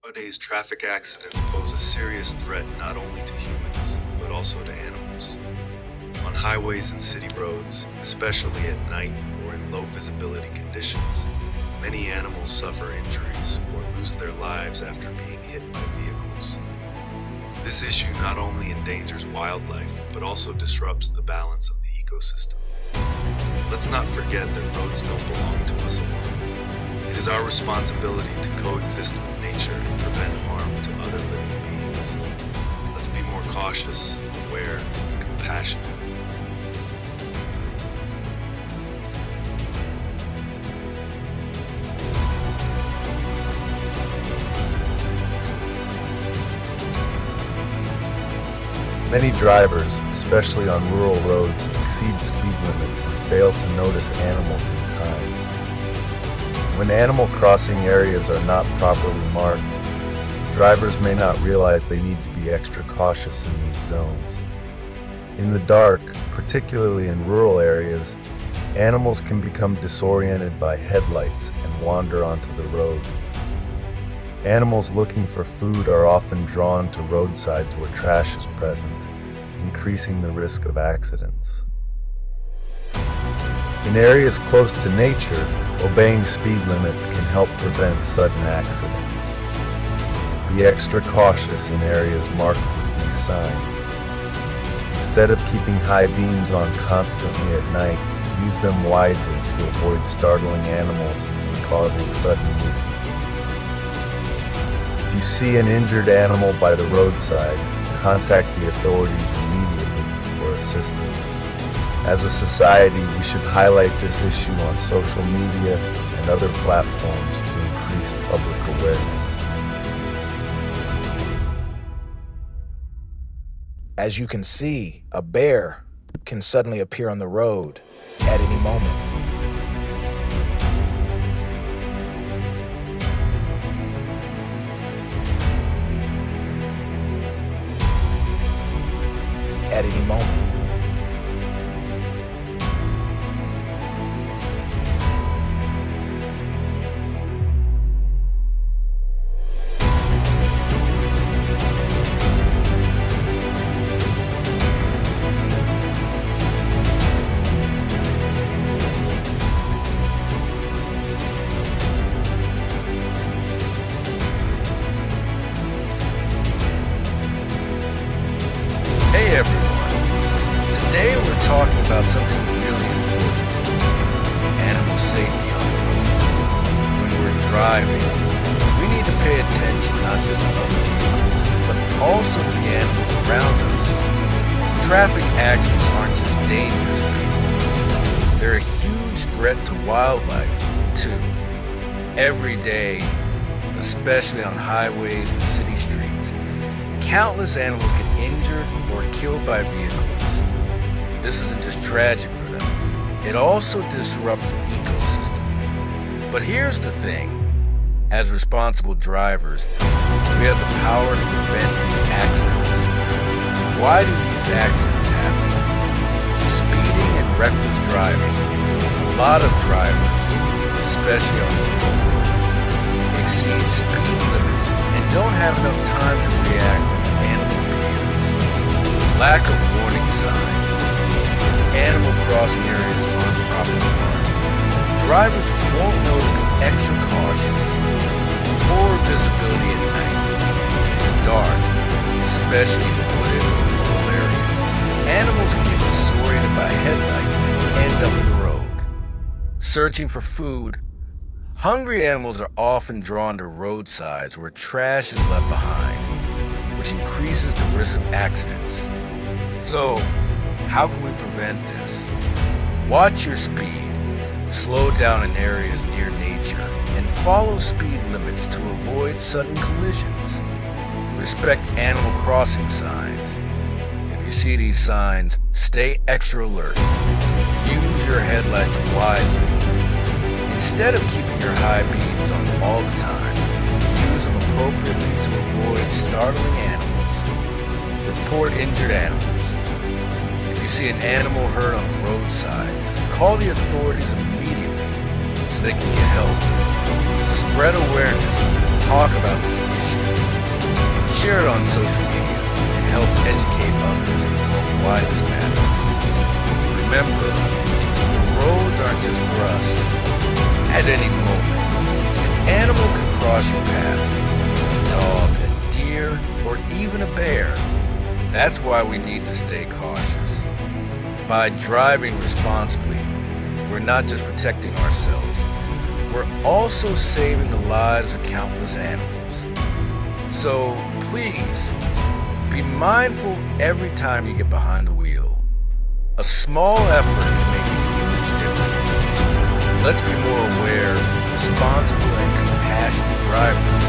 Nowadays, traffic accidents pose a serious threat not only to humans, but also to animals. On highways and city roads, especially at night or in low visibility conditions, many animals suffer injuries or lose their lives after being hit by vehicles. This issue not only endangers wildlife, but also disrupts the balance of the ecosystem. Let's not forget that roads don't belong to us alone. It is our responsibility to coexist with nature and prevent harm to other living beings. Let's be more cautious, aware, and compassionate. Many drivers, especially on rural roads, exceed speed limits and fail to notice animals in time. When animal crossing areas are not properly marked, drivers may not realize they need to be extra cautious in these zones. In the dark, particularly in rural areas, animals can become disoriented by headlights and wander onto the road. Animals looking for food are often drawn to roadsides where trash is present, increasing the risk of accidents. In areas close to nature, obeying speed limits can help prevent sudden accidents. Be extra cautious in areas marked with these signs. Instead of keeping high beams on constantly at night, use them wisely to avoid startling animals and causing sudden movements. If you see an injured animal by the roadside, contact the authorities immediately for assistance. As a society, we should highlight this issue on social media and other platforms to increase public awareness. As you can see, a bear can suddenly appear on the road at any moment. At any moment. Hey everyone, today we're talking about something really important, animal safety on the road. When we're driving, we need to pay attention not just to other vehicles, but also to the animals around us. Traffic accidents aren't just dangerous for people, they're a huge threat to wildlife too. Every day, especially on highways and city streets, countless animals get injured or killed by vehicles. This isn't just tragic for them, it also disrupts the ecosystem. But here's the thing, as responsible drivers, we have the power to prevent these accidents. Why do these accidents happen? Speeding and reckless driving. A lot of drivers, especially on the roads, exceed speed limits and don't have enough time to react when an animal appears. Lack of warning signs. Animal crossing areas aren't properly marked. Drivers won't know to be extra cautious. Poor visibility at night. In the dark, especially in wooded or rural areas, animals can get disoriented by headlights and end up in the road. Searching for food. Hungry animals are often drawn to roadsides where trash is left behind, which increases the risk of accidents. So, how can we prevent this? Watch your speed, slow down in areas near nature, and follow speed limits to avoid sudden collisions. Respect animal crossing signs. If you see these signs, stay extra alert. Use your headlights wisely. Instead of keeping your high beams on all the time, use them appropriately to avoid startling animals. Report injured animals. If you see an animal hurt on the roadside, call the authorities immediately so they can get help. Spread awareness. Talk about this issue. Share it on social media and help educate others on why this matters. Remember, the roads aren't just for us. At any moment, an animal can cross your path. A dog, a deer, or even a bear. That's why we need to stay cautious. By driving responsibly, we're not just protecting ourselves, we're also saving the lives of countless animals. So please, be mindful every time you get behind the wheel. A small effort can make a huge difference. Let's be more aware, responsible, and compassionate drivers.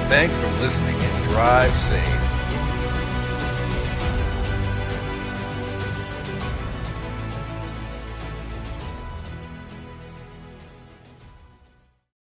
Thanks for listening and drive safe.